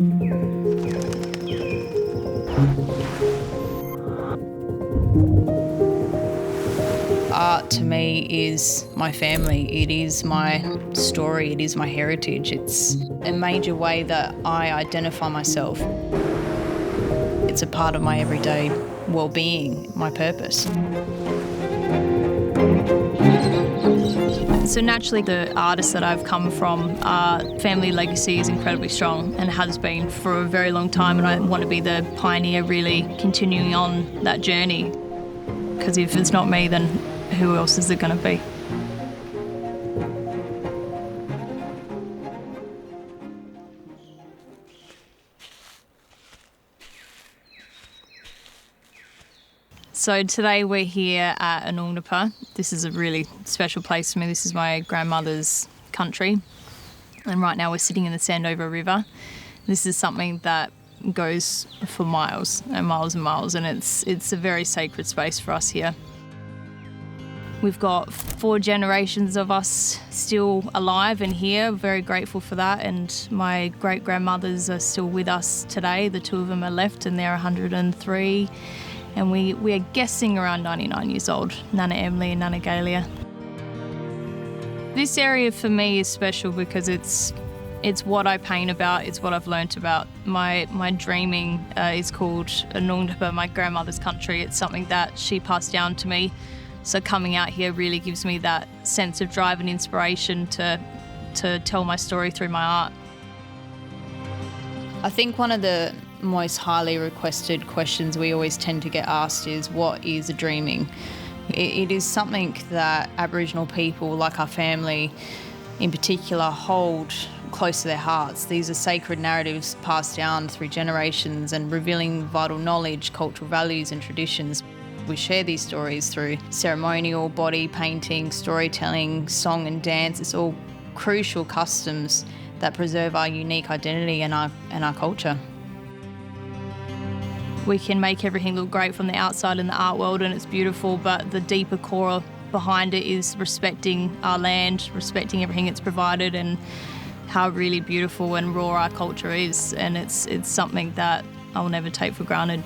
Art to me is my family, it is my story, it is my heritage. It's a major way that I identify myself. It's a part of my everyday well-being, my purpose. So naturally, the artists that I've come from, family legacy is incredibly strong and has been for a very long time, and I want to be the pioneer really continuing on that journey, because if it's not me, then who else is it going to be? So today we're here at Anungnapa. This is a really special place for me. This is my grandmother's country. And right now we're sitting in the Sandover River. This is something that goes for miles and miles and miles, and it's a very sacred space for us here. We've got 4 generations of us still alive and here, very grateful for that, and my great-grandmothers are still with us today. The 2 of them are left and they're 103, and we are guessing around 99 years old, Nana Emily and Nana Galia. This area for me is special because it's what I paint about, it's what I've learnt about. My dreaming is called Anungnapa, my grandmother's country. It's something that she passed down to me. So coming out here really gives me that sense of drive and inspiration to tell my story through my art. I think one of the most highly requested questions we always tend to get asked is, what is dreaming? It is something that Aboriginal people, like our family in particular, hold close to their hearts. These are sacred narratives passed down through generations and revealing vital knowledge, cultural values and traditions. We share these stories through ceremonial, body painting, storytelling, song and dance. It's all crucial customs that preserve our unique identity and our culture. We can make everything look great from the outside in the art world, and it's beautiful, but the deeper core behind it is respecting our land, respecting everything it's provided, and how really beautiful and raw our culture is, and it's something that I'll never take for granted.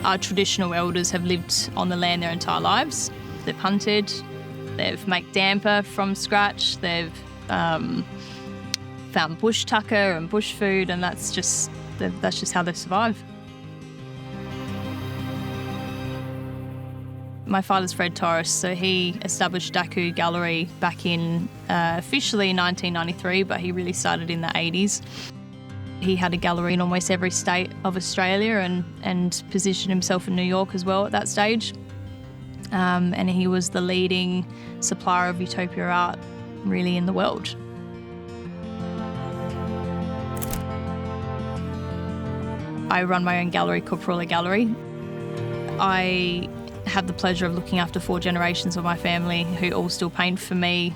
Our traditional elders have lived on the land their entire lives. They've hunted, they've made damper from scratch, they've found bush tucker and bush food, and that's just how they survive. My father's Fred Torres, so he established Jade Gallery back in officially 1993, but he really started in the 80s. He had a gallery in almost every state of Australia and positioned himself in New York as well at that stage. And he was the leading supplier of Utopia art really in the world. I run my own gallery called Pwerle Gallery. I have the pleasure of looking after 4 generations of my family who all still paint for me.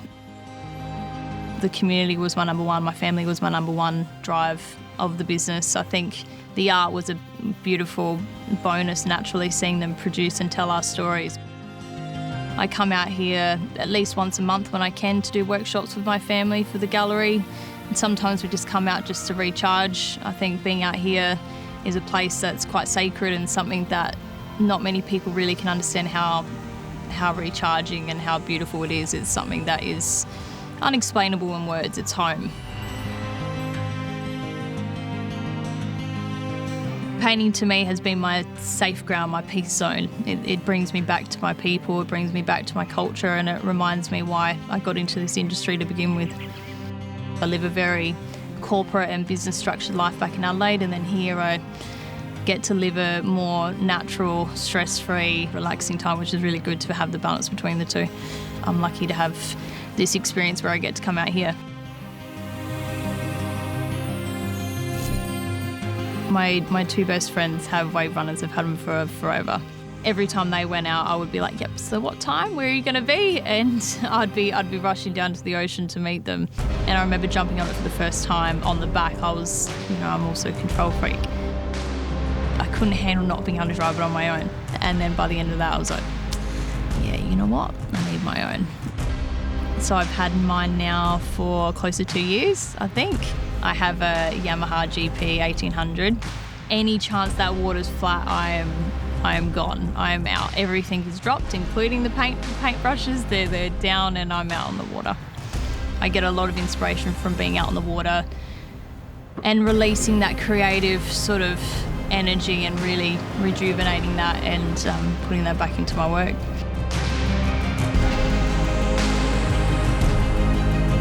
The community was my number one, my family was my number one drive of the business. I think the art was a beautiful bonus, naturally seeing them produce and tell our stories. I come out here at least once a month when I can to do workshops with my family for the gallery. And sometimes we just come out just to recharge. I think being out here is a place that's quite sacred and something that not many people really can understand how recharging and how beautiful it is. It's something that is unexplainable in words. It's home. Painting to me has been my safe ground, my peace zone. It brings me back to my people, it brings me back to my culture, and it reminds me why I got into this industry to begin with. I live a very corporate and business structured life back in Adelaide, and then here I get to live a more natural, stress-free, relaxing time, which is really good to have the balance between the two. I'm lucky to have this experience where I get to come out here. My 2 best friends have WaveRunners. I've had them for forever. Every time they went out, I would be like, yep, so what time? Where are you going to be? And I'd be rushing down to the ocean to meet them. And I remember jumping on it for the first time on the back. I'm also a control freak. I couldn't handle not being able to drive it on my own. And then by the end of that, I was like, yeah, you know what? I need my own. So I've had mine now for close to 2 years, I think. I have a Yamaha GP1800. Any chance that water's flat, I am gone. I am out. Everything is dropped, including the paint brushes. They're down and I'm out on the water. I get a lot of inspiration from being out on the water and releasing that creative sort of energy and really rejuvenating that and putting that back into my work.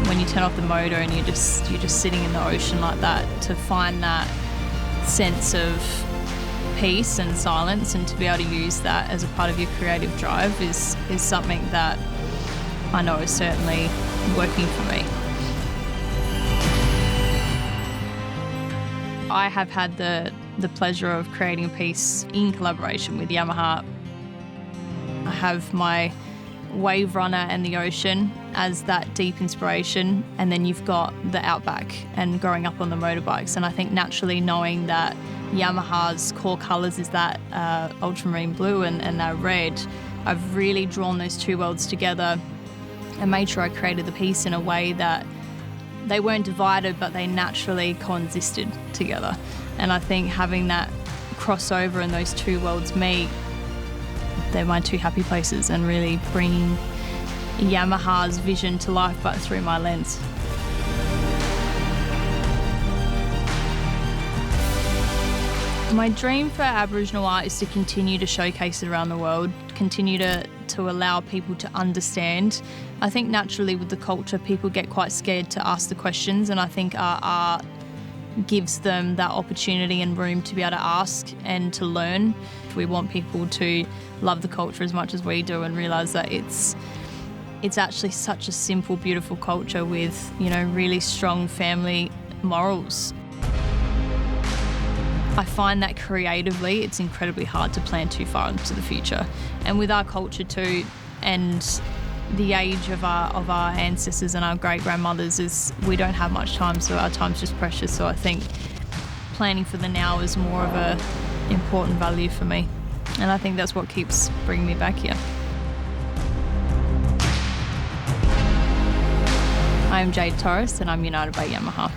When you turn off the motor and you're just sitting in the ocean like that, to find that sense of peace and silence and to be able to use that as a part of your creative drive is something that I know is certainly working for me. I have had the pleasure of creating a piece in collaboration with Yamaha. I have my WaveRunner and the ocean as that deep inspiration, and then you've got the outback and growing up on the motorbikes. And I think naturally knowing that Yamaha's core colours is that ultramarine blue and that red, I've really drawn those two worlds together and made sure I created the piece in a way that they weren't divided, but they naturally coexisted together. And I think having that crossover and those two worlds meet, they're my two happy places, and really bringing Yamaha's vision to life, but through my lens. My dream for Aboriginal art is to continue to showcase it around the world, continue to allow people to understand. I think naturally with the culture, people get quite scared to ask the questions, and I think our art gives them that opportunity and room to be able to ask and to learn. We want people to love the culture as much as we do and realise that it's actually such a simple, beautiful culture with, you know, really strong family morals. I find that creatively it's incredibly hard to plan too far into the future. And with our culture too, and the age of our ancestors and our great-grandmothers, is we don't have much time, so our time's just precious. So I think planning for the now is more of a important value for me. And I think that's what keeps bringing me back here. I am Jade Torres and I'm united by Yamaha.